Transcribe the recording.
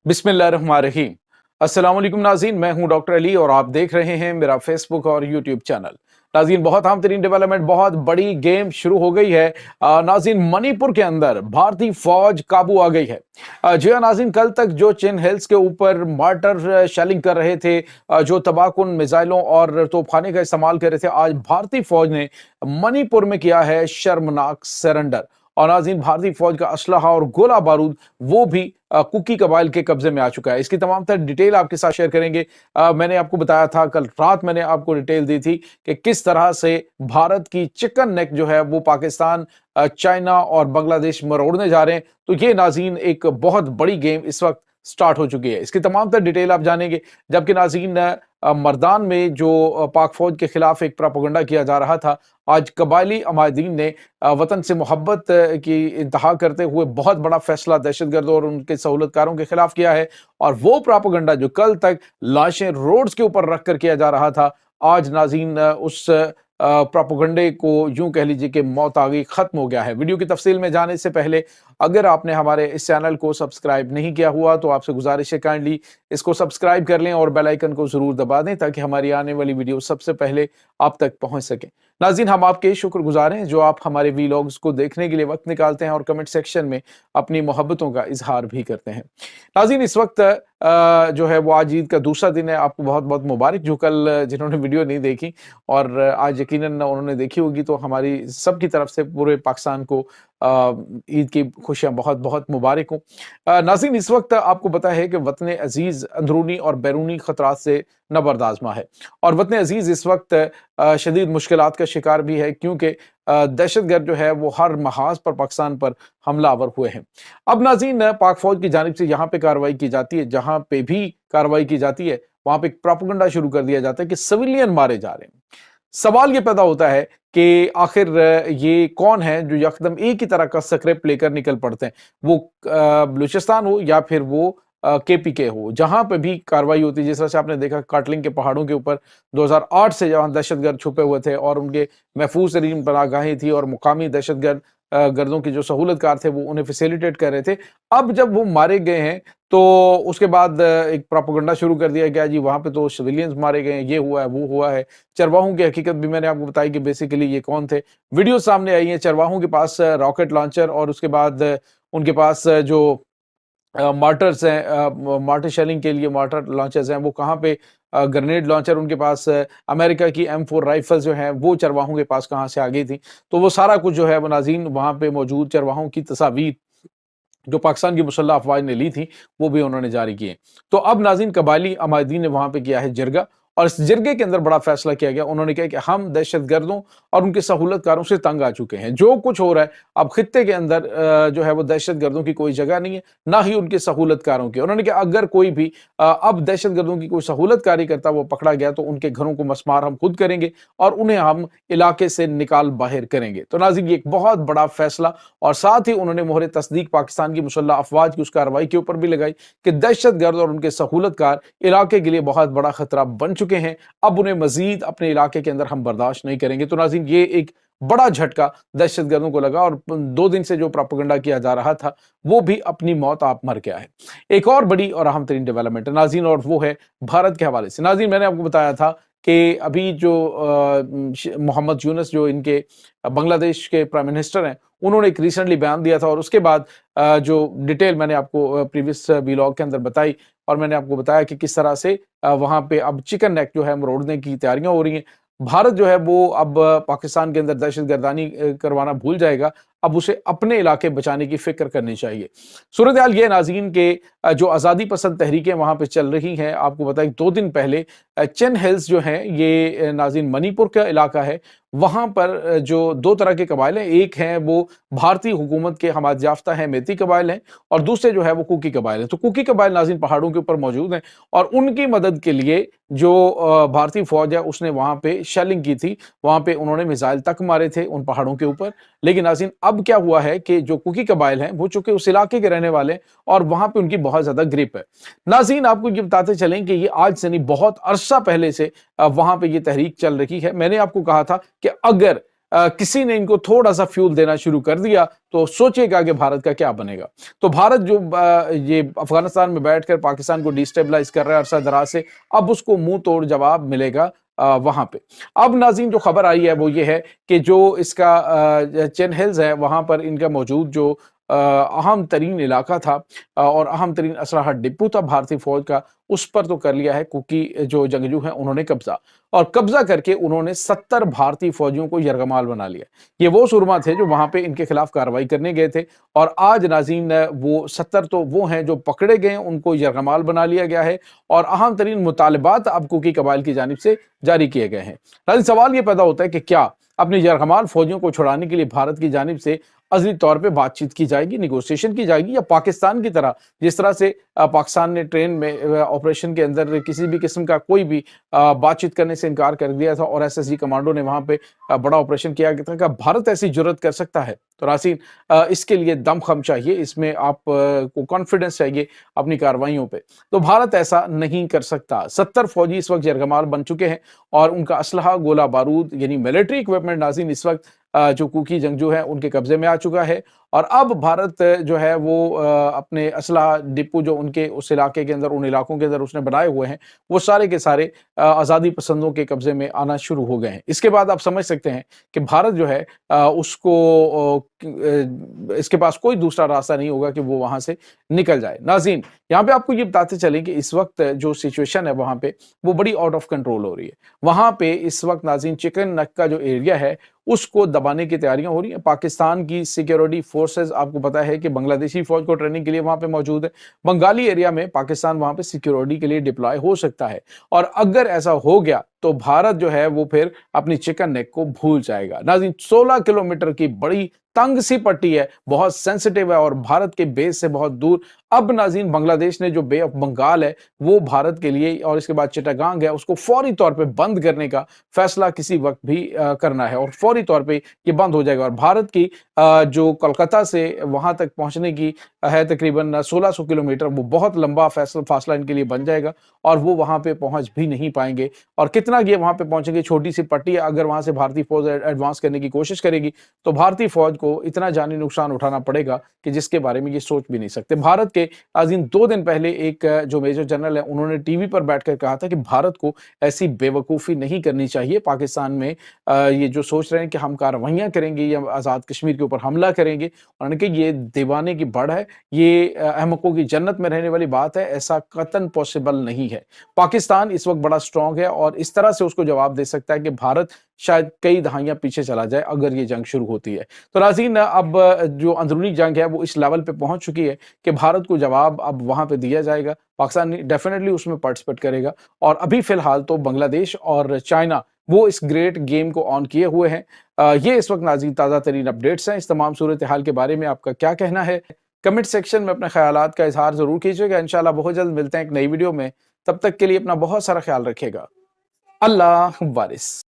बिस्मिल्लाहिर्रहमानिर्रहीम। अस्सलाम वालेकुम नाज़रीन, मैं हूं डॉक्टर अली और आप देख रहे हैं मेरा फेसबुक और यूट्यूब चैनल। नाज़रीन, बहुत अहम तरीन डेवलपमेंट, बहुत बड़ी गेम शुरू हो गई है। नाज़रीन, मणिपुर के अंदर भारतीय फौज काबू आ गई है। जी हाँ नाज़रीन, कल तक जो चिन हिल्स के ऊपर मार्टर शेलिंग कर रहे थे, जो तबाहकुन मिसाइलों और तोपखाने का इस्तेमाल कर रहे थे, आज भारतीय फौज ने मणिपुर में किया है शर्मनाक सरेंडर। और नाज़रीन, भारतीय फौज का असलहा और गोला बारूद वो भी कुकी कबाइल के कब्जे में आ चुका है। इसकी तमाम तर डिटेल आपके साथ शेयर करेंगे। मैंने आपको बताया था, कल रात मैंने आपको डिटेल दी थी कि किस तरह से भारत की चिकन नेक जो है वो पाकिस्तान, चाइना और बांग्लादेश मरोड़ने जा रहे हैं। तो ये नाज़रीन एक बहुत बड़ी गेम इस वक्त स्टार्ट हो चुकी है। इसकी तमाम तर डिटेल आप जानेंगे। जबकि नाज़रीन, मर्दान में जो पाक फौज के खिलाफ एक प्रोपेगेंडा किया जा रहा था, आज कबायली अमायदीन ने वतन से मोहब्बत की इंतहा करते हुए बहुत बड़ा फैसला दहशतगर्दों और उनके सहूलतकारों के खिलाफ किया है। और वो प्रोपेगेंडा जो कल तक लाशें रोड्स के ऊपर रख कर किया जा रहा था, आज नाज़रीन उस प्रोपेगेंडे को यूं कह लीजिए कि मौत आ गई, खत्म हो गया है। वीडियो की तफसील में जाने से पहले अगर आपने हमारे इस चैनल को सब्सक्राइब नहीं किया हुआ तो आपसे गुजारिश है, काइंडली इसको सब्सक्राइब कर लें और बेल आइकन को जरूर दबा दें ताकि हमारी आने वाली वीडियो सबसे पहले आप तक पहुंच सके। नाज़रीन, हम आपके शुक्रगुजार हैं जो आप हमारे वीलॉग्स को देखने के लिए वक्त निकालते हैं और कमेंट सेक्शन में अपनी मोहब्बतों का इजहार भी करते हैं। नाज़रीन, इस वक्त जो है वो आज ईद का दूसरा दिन है। आपको बहुत बहुत मुबारक जो कल जिन्होंने वीडियो नहीं देखी और आज यकीनन उन्होंने देखी होगी, तो हमारी सबकी तरफ से पूरे पाकिस्तान को ईद की खुशियां बहुत बहुत मुबारक हों। नाज़रीन, इस वक्त आपको पता है कि वतन अजीज अंदरूनी और बैरूनी खतरात से नबर्द आज़मा है और वतन अजीज इस वक्त शदीद मुश्किलात का शिकार भी है, क्योंकि दहशतगर्द जो है वो हर महाज पर पाकिस्तान पर हमलावर हुए हैं। अब नाज़रीन, पाक फौज की जानिब से यहाँ पे कार्रवाई की जाती है, जहाँ पे भी कार्रवाई की जाती है वहां पे एक प्रोपेगेंडा शुरू कर दिया जाता है कि सिविलियन मारे जा रहे हैं। सवाल ये पैदा होता है कि आखिर ये कौन है जो यकदम एक ही तरह का स्क्रिप्ट लेकर निकल पड़ते हैं, वो बलूचिस्तान हो या फिर वो केपीके हो, जहां पे भी कार्रवाई होती है। जिस तरह से आपने देखा कार्टलिंग के पहाड़ों के ऊपर 2008 से जहां दहशतगर्द छुपे हुए थे और उनके महफूज तरीन पनाहगाहें थी और मुकामी दहशतगर्द गर्दों की जो सहूलतकार थे वो उन्हें फैसिलिटेट कर रहे थे। अब जब वो मारे गए हैं तो उसके बाद एक प्रोपेगेंडा शुरू कर दिया गया, जी वहां पे तो सिविलियंस मारे गए हैं, ये हुआ है, वो हुआ है। चरवाहों की हकीकत भी मैंने आपको बताई कि बेसिकली ये कौन थे। वीडियो सामने आई है, चरवाहों के पास रॉकेट लॉन्चर और उसके बाद उनके पास जो मार्टर्स हैं, मार्टर शेलिंग के लिए मार्टर लॉन्चर्स हैं, वो कहाँ पे ग्रेनेड लॉन्चर उनके पास अमेरिका की M4 राइफल्स जो हैं वो चरवाहों के पास कहाँ से आ गई थी। तो वो सारा कुछ जो है वो नाज़रीन वहाँ पे मौजूद चरवाहों की तस्वीर जो पाकिस्तान की मुसल्लह अफवाज ने ली थी वो भी उन्होंने जारी की है। तो अब नाज़रीन, कबायली अमायदीन ने वहां पे किया है जिरगा और इस जिरगे के अंदर बड़ा फैसला किया गया। उन्होंने कहा कि हम दहशतगर्दों और उनके सहूलतकारों से तंग आ चुके हैं। जो कुछ हो रहा है अब खित्ते के अंदर जो है वो दहशतगर्दों की कोई जगह नहीं है, ना ही उनके सहूलतकारों की। उन्होंने कहा अगर कोई भी अब दहशतगर्दों की कोई सहूलतकारी करता वो पकड़ा गया तो उनके घरों को मसमार हम खुद करेंगे और उन्हें हम इलाके से निकाल बाहर करेंगे। तो नाज़रीन, ये एक बहुत बड़ा फैसला और साथ ही उन्होंने मोहर तस्दीक पाकिस्तान की मुसल्लह अफवाज की उस कार्रवाई के ऊपर भी लगाई कि दहशतगर्द और उनके सहूलतकार इलाके के लिए बहुत बड़ा खतरा बन चुके हैं। अब उन्हें मजीद अपने इलाके के अंदर हम बर्दाश्त नहीं करेंगे। तो नाज़रीन, ये एक बड़ा झटका दहशतगर्दों को लगा और 2 दिन से जो प्रोपेगेंडा किया जा रहा था वो भी अपनी मौत आप मर गया है। एक और बड़ी और अहम तरीन डेवलपमेंट है नाज़रीन, और वो है भारत के हवाले से। नाज़रीन, मैंने आपको बताया था कि अभी जो मोहम्मद यूनुस जो इनके बांग्लादेश के प्राइम मिनिस्टर हैं, उन्होंने एक रिसेंटली बयान दिया था और उसके बाद जो डिटेल मैंने आपको प्रीवियस व्लॉग के अंदर बताई और मैंने आपको बताया कि किस तरह से वहां पे अब चिकन नेक जो है मरोड़ने की तैयारियां हो रही हैं। भारत जो है वो अब पाकिस्तान के अंदर दहशतगर्दानी करवाना भूल जाएगा, अब उसे अपने इलाके बचाने की फिक्र करनी चाहिए। सूरत हाल ये नाज़रीन के जो आज़ादी पसंद तहरीकें वहाँ पे चल रही हैं, आपको बताएं 2 दिन पहले चिन हिल्स जो हैं ये नाज़रीन मणिपुर का इलाका है। वहाँ पर जो 2 तरह के कबाइल हैं, एक हैं वो भारतीय हुकूमत के हमायत याफ्ता हैं मेती कबाइल हैं और दूसरे जो है वो कुकी कबाइल हैं। तो कुकी कबाइल नाज़रीन पहाड़ों के ऊपर मौजूद हैं और उनकी मदद के लिए जो भारतीय फौज है उसने वहाँ पे शेलिंग की थी, वहाँ पे उन्होंने मिसाइल तक मारे थे उन पहाड़ों के ऊपर। लेकिन नाज़रीन, अब क्या हुआ है कि जो कुकी कबाइल हैं वो चूंकि उस इलाके के रहने वाले और वहां पे उनकी बहुत ज्यादा ग्रिप है। नाज़रीन, आपको ये बताते चलें कि ये आज से नहीं, बहुत अरसा पहले से वहां पे ये तहरीक चल रही है। मैंने आपको कहा था कि अगर किसी ने इनको थोड़ा सा फ्यूल देना शुरू कर दिया तो सोचेगा कि भारत का क्या बनेगा। तो भारत जो ये अफगानिस्तान में बैठकर पाकिस्तान को डिस्टेबलाइज कर रहा है अरसा दराज से, अब उसको मुंह तोड़ जवाब मिलेगा वहां पे। अब नाज़रीन जो खबर आई है वो ये है कि जो इसका चेन हिल्स है वहां पर इनका मौजूद जो अहम तरीन इलाका था और अहम तरीन असलहा डिपो था भारतीय फौज का, उस पर तो कर लिया है कुकी जो जंगजू हैं उन्होंने कब्जा, और कब्जा करके उन्होंने 70 भारतीय फौजियों को यरगमाल बना लिया। ये वो सुरमा थे जो वहां पे इनके खिलाफ कार्रवाई करने गए थे, और आज नाज़रीन वो 70 तो वो हैं जो पकड़े गए, उनको यरगमाल बना लिया गया है और अहम तरीन मुतालबात अब कुकी कबाइल की जानिब से जारी किए गए हैं। नाज़रीन सवाल ये पैदा होता है कि क्या अपने यरगमाल फौजियों को छुड़ाने के लिए भारत की जानिब से अज़ली तौर पे बातचीत की जाएगी, निगोशिएशन की जाएगी, या पाकिस्तान की तरह जिस तरह से पाकिस्तान ने ट्रेन में ऑपरेशन के अंदर किसी भी किस्म का कोई भी बातचीत करने से इनकार कर दिया था और एसएसजी कमांडो ने वहां पे बड़ा ऑपरेशन किया था, क्या भारत ऐसी जुर्रत कर सकता है? तो नाज़रीन इसके लिए दमखम चाहिए, इसमें आप को कॉन्फिडेंस चाहिए अपनी कार्रवाइयों पे। तो भारत ऐसा नहीं कर सकता। 70 फौजी इस वक्त यरगमाल बन चुके हैं और उनका असलहा, गोला बारूद यानी मिलिट्री इक्विपमेंट नाज़रीन इस वक्त जो कुकी जंगजू है उनके कब्जे में आ चुका है। और अब भारत जो है वो अपने असलहा डिपो जो उनके उस इलाके के अंदर, उन इलाकों के अंदर उसने बनाए हुए हैं, वो सारे के सारे आज़ादी पसंदों के कब्जे में आना शुरू हो गए हैं। इसके बाद आप समझ सकते हैं कि भारत जो है उसको इसके पास कोई दूसरा रास्ता नहीं होगा कि वो वहां से निकल जाए। नाज़रीन यहाँ पे आपको ये बताते चलें कि इस वक्त जो सिचुएशन है वहां पे वो बड़ी आउट ऑफ कंट्रोल हो रही है। वहां पे इस वक्त नाज़रीन चिकन नेक का जो एरिया है उसको दबाने की तैयारियां हो रही हैं। पाकिस्तान की सिक्योरिटी फोर्सेस, आपको पता है कि बांग्लादेशी फौज को ट्रेनिंग के लिए वहां पे मौजूद है। बंगाली एरिया में पाकिस्तान वहां पे सिक्योरिटी के लिए डिप्लॉय हो सकता है, और अगर ऐसा हो गया तो भारत जो है वो फिर अपनी चिकन नेक को भूल जाएगा। नाज़रीन 16 किलोमीटर की बड़ी तंग सी पट्टी है, बहुत सेंसिटिव है और भारत के बेस से बहुत दूर। अब नाज़रीन बांग्लादेश ने जो बे ऑफ बंगाल है वो भारत के लिए, और इसके बाद चिटागांग है, उसको फौरी तौर पे बंद करने का फैसला किसी वक्त भी करना है और फौरी तौर पे ये बंद हो जाएगा। और भारत की जो कोलकाता से वहां तक पहुंचने की है तकरीबन 1600 किलोमीटर, वो बहुत लंबा फासला इनके लिए बन जाएगा और वो वहां पे पहुंच भी नहीं पाएंगे। और कितना ये वहां पे पहुंचेंगे, छोटी सी पट्टी, अगर वहां से भारतीय फौज एडवांस करने की कोशिश करेगी तो भारतीय फौज को इतना जानी नुकसान उठाना पड़ेगा कि जिसके बारे में ये सोच भी नहीं सकते। भारत के आज़ीन 2 दिन पहले एक जो मेजर जनरल है उन्होंने टीवी पर बैठकर कहा था कि भारत को ऐसी बेवकूफ़ी नहीं करनी चाहिए। पाकिस्तान में ये जो सोच रहे हैं कि हम कार्रवाइयाँ करेंगे या आज़ाद कश्मीर के ऊपर हमला करेंगे, उन्होंने कहा ये दीवाने की बढ़ है, ये अहमकों की जन्नत में रहने वाली बात है, ऐसा कतन पॉसिबल नहीं है। पाकिस्तान इस वक्त बड़ा स्ट्रांग है और इस तरह से उसको जवाब दे सकता है कि भारत शायद कई दहाइयां पीछे चला जाए अगर ये जंग शुरू होती है। तो नाज़रीन अब जो अंदरूनी जंग है वो इस लेवल पे पहुंच चुकी है कि भारत को जवाब अब वहां पे दिया जाएगा। पाकिस्तान डेफिनेटली उसमें पार्टिसिपेट करेगा, और अभी फिलहाल तो बांग्लादेश और चाइना वो इस ग्रेट गेम को ऑन किए हुए हैं। ये इस वक्त नाज़रीन ताज़ा तरीन अपडेट्स हैं। इस तमाम सूरत हाल के बारे में आपका क्या कहना है, कमेंट सेक्शन में अपने ख्यालात का इजहार जरूर कीजिएगा। इंशाल्लाह बहुत जल्द मिलते हैं एक नई वीडियो में, तब तक के लिए अपना बहुत सारा ख्याल रखिएगा। अल्लाह वारिस।